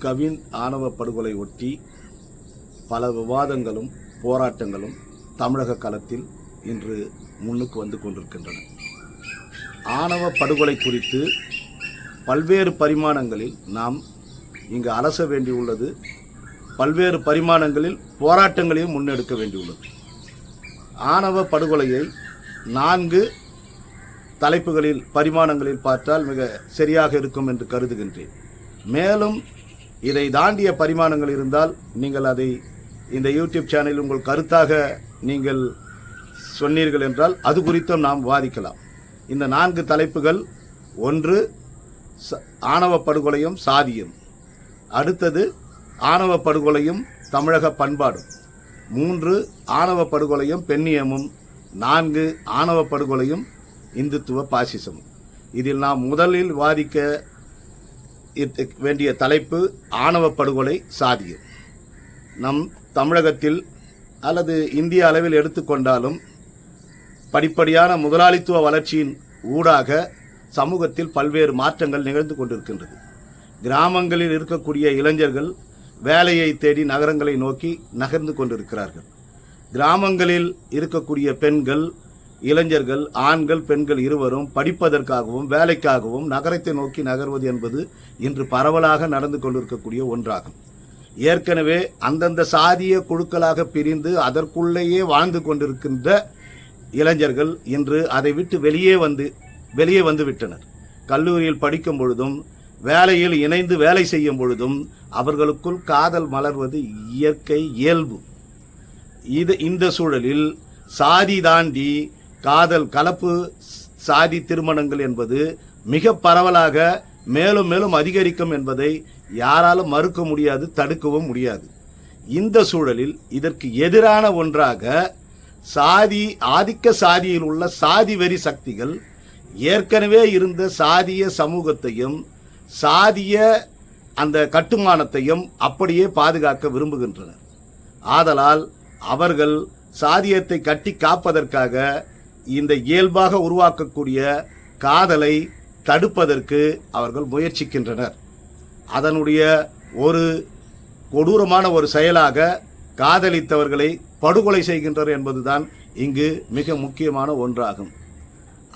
கவின் ஆணவ படுகொலை ஒட்டி பல விவாதங்களும் போராட்டங்களும் தமிழக களத்தில் இன்று முன்னுக்கு வந்து கொண்டிருக்கின்றன. ஆணவ படுகொலை குறித்து பல்வேறு பரிமாணங்களில் நாம் இங்கு அலச வேண்டியுள்ளது. பல்வேறு பரிமாணங்களில் போராட்டங்களையும் முன்னெடுக்க வேண்டியுள்ளது. ஆணவ படுகொலையை 4 தலைப்புகளில் பரிமாணங்களில் பார்த்தால் மிக சரியாக இருக்கும் என்று கருதுகின்றேன். மேலும் இதை தாண்டிய பரிமாணங்கள் இருந்தால் நீங்கள் அதை இந்த யூடியூப் சேனலில் உங்கள் கருத்தாக நீங்கள் சொன்னீர்கள் என்றால் அது குறித்தும் நாம் விவாதிக்கலாம். இந்த 4 தலைப்புகள்: 1 ஆணவ படுகொலையும் சாதியும், அடுத்தது ஆணவ படுகொலையும் தமிழக பண்பாடும், 3 ஆணவ படுகொலையும் பெண்ணியமும், 4 ஆணவ படுகொலையும் இந்துத்துவ பாசிசமும். இதில் நாம் முதலில் விவாதிக்க வேண்டிய தலைப்பு ஆணவ படுகொலை சாதியம். நம் தமிழகத்தில் அல்லது இந்திய அளவில் எடுத்துக்கொண்டாலும் படிப்படியான முதலாளித்துவ வளர்ச்சியின் ஊடாக சமூகத்தில் பல்வேறு மாற்றங்கள் நிகழ்ந்து கொண்டிருக்கின்றது. கிராமங்களில் இருக்கக்கூடிய இளைஞர்கள் வேலையை தேடி நகரங்களை நோக்கி நகர்ந்து கொண்டிருக்கிறார்கள். கிராமங்களில் இருக்கக்கூடிய பெண்கள், இளைஞர்கள், ஆண்கள், பெண்கள் இருவரும் படிப்பதற்காகவும் வேலைக்காகவும் நகரத்தை நோக்கி நகர்வது என்பது இன்று பரவலாக நடந்து கொண்டிருக்கக்கூடிய ஒன்றாகும். ஏற்கனவே அந்தந்த சாதிய குழுக்களாக பிரிந்து அதற்குள்ளேயே வாழ்ந்து கொண்டிருக்கின்ற இளைஞர்கள் இன்று அதை விட்டு வெளியே வந்து விட்டனர். கல்லூரியில் படிக்கும் பொழுதும் வேலையில் இணைந்து வேலை செய்யும் பொழுதும் அவர்களுக்குள் காதல் மலர்வது இயற்கை இயல்பு. இந்த சூழலில் சாதி தாண்டி காதல், கலப்பு சாதி திருமணங்கள் என்பது மிக பரவலாக மேலும் மேலும் அதிகரிக்கும் என்பதை யாராலும் மறுக்க முடியாது, தடுக்கவும் முடியாது. இந்த சூழலில் இதற்கு எதிரான ஒன்றாக ஆதிக்க சாதியில் உள்ள சாதி வெறி சக்திகள் ஏற்கனவே இருந்த சாதிய சமூகத்தையும் சாதிய அந்த கட்டுமானத்தையும் அப்படியே பாதுகாக்க விரும்புகின்றனர். ஆதலால் அவர்கள் சாதியத்தை கட்டி காப்பதற்காக இந்த இயல்பாக உருவாக்கக்கூடிய காதலை தடுப்பதற்கு அவர்கள் முயற்சிக்கின்றனர். அதனுடைய ஒரு கொடூரமான ஒரு செயலாக காதலித்தவர்களை படுகொலை செய்கின்றனர் என்பதுதான் இங்கு மிக முக்கியமான ஒன்றாகும்.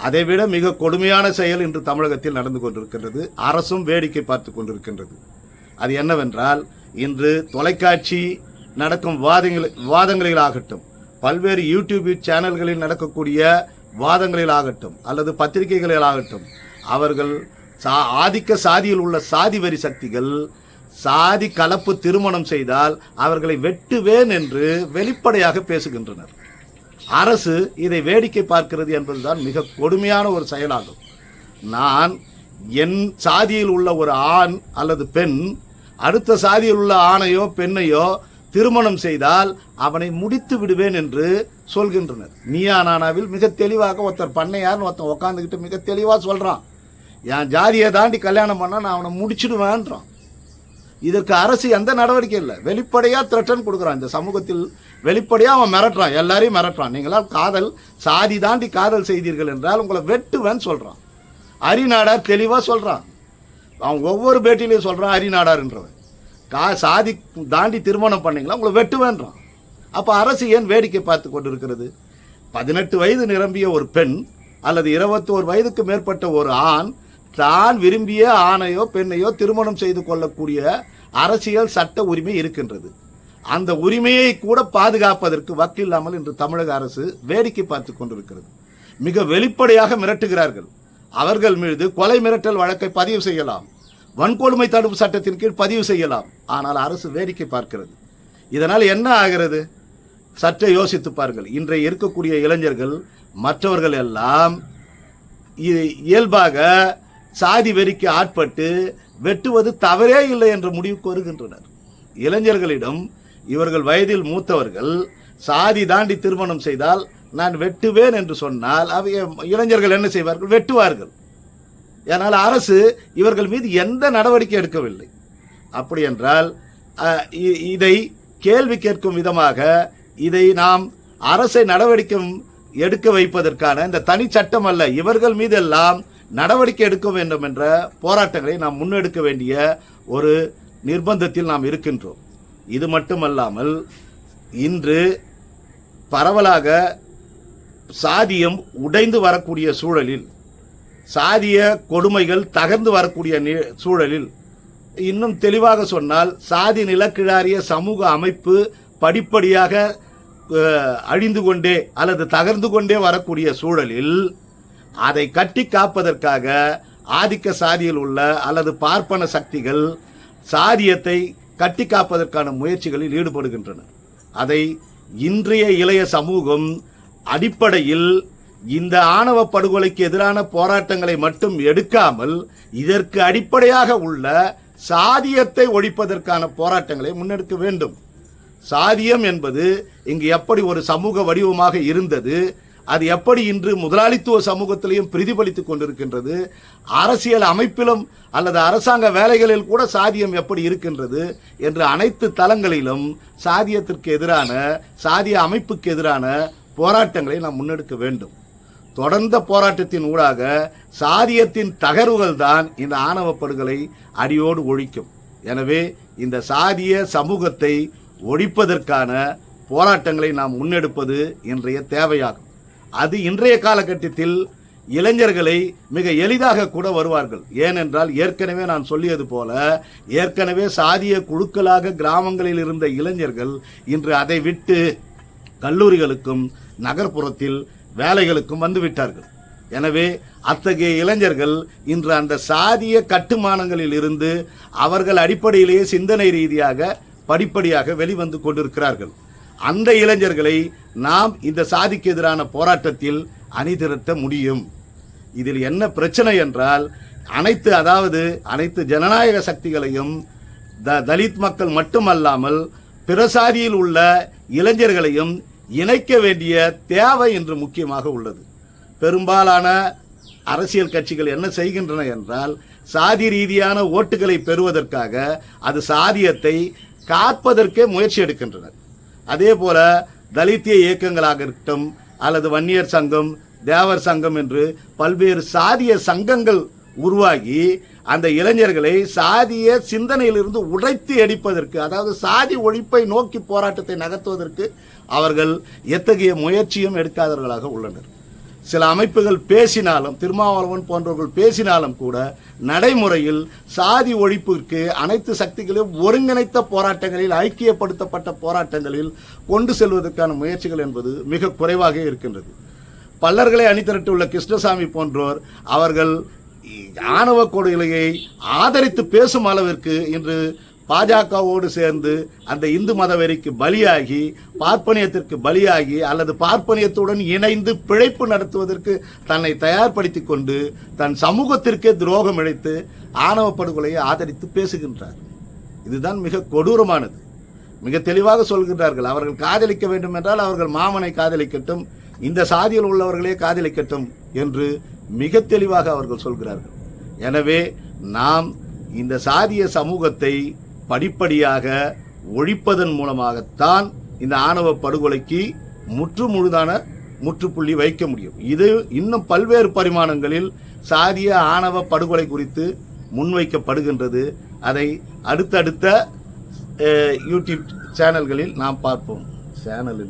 அதைவிட மிக கொடுமையான செயல் இன்று தமிழகத்தில் நடந்து கொண்டிருக்கின்றது. அரசும் வேடிக்கை பார்த்து கொண்டிருக்கின்றது. அது என்னவென்றால், இன்று தொலைக்காட்சி நடக்கும் விவாதங்களிலாகட்டும், பல்வேறு யூடியூப் சேனல்களில் நடக்கக்கூடிய வாதங்களிலாகட்டும் அல்லது பத்திரிகைகளிலாகட்டும், அவர்கள் ஆதிக்க சாதியில் உள்ள சாதி வெறி சக்திகள் சாதி கலப்பு திருமணம் செய்தால் அவர்களை வெட்டுவேன் என்று வெளிப்படையாக பேசுகின்றனர். அரசு இதை வேடிக்கை பார்க்கிறது என்பதுதான் மிக கொடுமையான ஒரு செயலாகும். நான் என் சாதியில் உள்ள ஒரு ஆண் அல்லது பெண் அடுத்த சாதியில் உள்ள ஆணையோ பெண்ணையோ திருமணம் செய்தால் அவனை முடித்து விடுவேன் என்று சொல்கின்றனர். நீயா நானாவில் மிக தெளிவாக ஒருத்தர் பண்ணையார்னு ஒருத்தன் உட்காந்துக்கிட்டு மிக தெளிவாக சொல்றான், என் ஜாதியை தாண்டி கல்யாணம் பண்ணா நான் அவனை முடிச்சிடுவேன்றான். இதற்கு அரசு எந்த நடவடிக்கை இல்லை. வெளிப்படையா த்ரெட்டன் கொடுக்குறான். இந்த சமூகத்தில் வெளிப்படையா அவன் மிரட்டுறான், எல்லாரையும் மிரட்டுறான். நீங்களால் காதல் சாதி தாண்டி காதல் செய்தீர்கள் என்றால் உங்களை வெட்டுவேன்னு சொல்றான். அரிநாடார் தெளிவா சொல்றான். அவன் ஒவ்வொரு பேட்டிலையும் சொல்றான் அரிநாடார்ன்றவன், சாதி தாண்டி திருமணம் பண்ணீங்களா உங்களை வெட்டுவேன்றான். அப்ப அரசு ஏன் வேடிக்கை பார்த்து கொண்டிருக்கிறது? 18 வயது நிரம்பிய ஒரு பெண் அல்லது 21 வயதுக்கு மேற்பட்ட ஒரு ஆண் தான் விரும்பிய ஆணையோ பெண்ணையோ திருமணம் செய்து கொள்ளக்கூடிய அரசியல் சட்ட உரிமை இருக்கின்றது. அந்த உரிமையை கூட பாதுகாப்பதற்கு வக்கில்லாமல் இன்று தமிழக அரசு வேடிக்கை பார்த்து கொண்டிருக்கிறது. மிக வெளிப்படையாக மிரட்டுகிறார்கள். அவர்கள் மீது கொலை மிரட்டல் வழக்கை பதிவு செய்யலாம், வன்கொடுமை தடுப்பு சட்டத்தின் கீழ் பதிவு செய்யலாம். ஆனால் அரசு வேடிக்கை பார்க்கிறது. இதனால் என்ன ஆகிறது? சற்றே யோசித்து பாருங்கள். இன்றைய இருக்கக்கூடிய இளைஞர்கள் மற்றவர்கள் எல்லாம் இயல்பாக சாதி வெறிக்கு ஆட்பட்டு வெட்டுவது தவறே இல்லை என்ற முடிவுக்கு வருகின்றனர். இளைஞர்களிடம் இவர்கள் வயதில் மூத்தவர்கள் சாதி தாண்டி திருமணம் செய்தால் நான் வெட்டுவேன் என்று சொன்னால் இளைஞர்கள் என்ன செய்வார்கள்? வெட்டுவார்கள். ஏனால் அரசு இவர்கள் மீது எந்த நடவடிக்கை எடுக்கவில்லை. அப்படி என்றால் இதை கேள்வி கேட்கும் விதமாக இதை நாம் அரசை நடவடிக்கை எடுக்க வைப்பதற்கான இந்த தனி சட்டம் அல்ல, இவர்கள் மீதெல்லாம் நடவடிக்கை எடுக்க வேண்டும் என்ற போராட்டங்களை நாம் முன்னெடுக்க வேண்டிய ஒரு நிர்பந்தத்தில் நாம் இருக்கின்றோம். இது மட்டுமல்லாமல் இன்று பரவலாக சாதியம் உடைந்து வரக்கூடிய சூழலில், சாதிய கொடுமைகள் தகர்ந்து வரக்கூடிய சூழலில், இன்னும் தெளிவாக சொன்னால் சாதி நிலக்கிழாரிய சமூக அமைப்பு படிப்படியாக அழிந்து கொண்டே அல்லது தகர்ந்து கொண்டே வரக்கூடிய சூழலில் அதை கட்டி காப்பதற்காக ஆதிக்க சாதியில் உள்ள அல்லது பார்ப்பன சக்திகள் சாதியத்தை கட்டி காப்பதற்கான முயற்சிகளில் ஈடுபடுகின்றன. அதை இன்றைய இளைய சமூகம் அடிப்படையில் இந்த ஆணவ படுகொலைக்கு எதிரான போராட்டங்களை மட்டும் எடுக்காமல் இதற்கு அடிப்படையாக உள்ள சாதியத்தை ஒழிப்பதற்கான போராட்டங்களை முன்னெடுக்க வேண்டும். சாதியம் என்பது இங்கு எப்படி ஒரு சமூக வடிவமாக இருந்தது, அது எப்படி இன்று முதலாளித்துவ சமூகத்திலையும் பிரதிபலித்துக் கொண்டிருக்கின்றது, அரசியல் அமைப்பிலும் அல்லது அரசாங்க வேலைகளில் கூட சாதியம் எப்படி இருக்கின்றது என்று அனைத்து தளங்களிலும் சாதியத்திற்கு எதிரான, சாதிய அமைப்புக்கு எதிரான போராட்டங்களை நாம் முன்னெடுக்க வேண்டும். தொடர்ந்த போராட்டத்தின் ஊடாக சாதியத்தின் தகர்வுகள் தான் இந்த ஆணவ படுகொலை அடியோடு ஒழிக்கும். எனவே இந்த சாதிய சமூகத்தை ஒழிப்பதற்கான போராட்டங்களை நாம் முன்னெடுப்பது இன்றைய தேவையாகும். அது இன்றைய காலகட்டத்தில் இளைஞர்களை மிக எளிதாக கூட வருவார்கள். ஏனென்றால் ஏற்கனவே நான் சொல்லியது போல ஏற்கனவே சாதிய குழுக்களாக கிராமங்களில் இருந்த இளைஞர்கள் இன்று அதை விட்டு கல்லூரிகளுக்கும் நகர்ப்புறத்தில் வேலைகளுக்கும் வந்துவிட்டார்கள். எனவே அத்தகைய இளைஞர்கள் இன்று அந்த சாதிய கட்டுமானங்களில் இருந்து அவர்கள் அடிப்படையிலேயே சிந்தனை ரீதியாக படிப்படியாக வெளிவந்து கொண்டிருக்கிறார்கள். அந்த இளைஞர்களை நாம் இந்த சாதிக்கு எதிரான போராட்டத்தில் அணிதிரட்ட முடியும். இதில் என்ன பிரச்சனை என்றால் அனைத்து ஜனநாயக சக்திகளையும் தலித் மக்கள் மட்டுமல்லாமல் பிற சாதியில் உள்ள இளைஞர்களையும் இணைக்க வேண்டிய தேவை இன்று முக்கியமாக உள்ளது. பெரும்பாலான அரசியல் கட்சிகள் என்ன செய்கின்றன என்றால் சாதி ரீதியான ஓட்டுகளை பெறுவதற்காக அது சாதியத்தை காப்பதற்கே முயற்சி எடுக்கின்றனர். அதே போல தலித்திய இயக்கங்களாக இருக்கட்டும் அல்லது வன்னியர் சங்கம், தேவர் சங்கம் என்று பல்வேறு சாதிய சங்கங்கள் உருவாகி அந்த இளைஞர்களை சாதிய சிந்தனையிலிருந்து உடைத்து எடிப்பதற்கு, அதாவது சாதி ஒழிப்பை நோக்கி போராட்டத்தை நகர்த்துவதற்கு அவர்கள் எத்தகைய முயற்சியும் எடுக்காதவர்களாக உள்ளனர். சில அமைப்புகள் பேசினாலும், திருமாவளவன் போன்றவர்கள் பேசினாலும் கூட நடைமுறையில் சாதி ஒழிப்பிற்கு அனைத்து சக்திகளையும் ஒருங்கிணைத்த போராட்டங்களில், ஐக்கியப்படுத்தப்பட்ட போராட்டங்களில் கொண்டு செல்வதற்கான முயற்சிகள் என்பது மிக குறைவாக இருக்கின்றது. பல்லர்களை அணிதிரட்டியுள்ள கிருஷ்ணசாமி போன்றோர் அவர்கள் ஆணவ கொடுமையை ஆதரித்து பேசும் அளவிற்கு இன்று பாஜகவோடு சேர்ந்து அந்த இந்து மதவெறிக்கு பலியாகி, பார்ப்பனியத்திற்கு பலியாகி அல்லது பார்ப்பனியத்துடன் இணைந்து பிழைப்பு நடத்துவதற்கு தன்னை தயார்படுத்திக் கொண்டு தன் சமூகத்திற்கே துரோகம் இழைத்து ஆணவ படுகொலையை ஆதரித்து பேசுகின்றார். இதுதான் மிக கொடூரமானது. மிக தெளிவாக சொல்கின்றார்கள், அவர்கள் காதலிக்க வேண்டும் என்றால் அவர்கள் மாமனை காதலிக்கட்டும், இந்த சாதியில் உள்ளவர்களே காதலிக்கட்டும் என்று மிக தெளிவாக அவர்கள் சொல்கிறார்கள். எனவே நாம் இந்த சாதிய சமூகத்தை படிப்படியாக ஒழிப்பதன் மூலமாகத்தான் இந்த ஆணவ படுகொலைக்கு முற்றுமுழுதான முற்றுப்புள்ளி வைக்க முடியும். இது இன்னும் பல்வேறு பரிமாணங்களில் சாதிய ஆணவ படுகொலை குறித்து முன்வைக்கப்படுகின்றது. அதை அடுத்தடுத்த யூடியூப் சேனல்களில் நாம் பார்ப்போம். சேனல்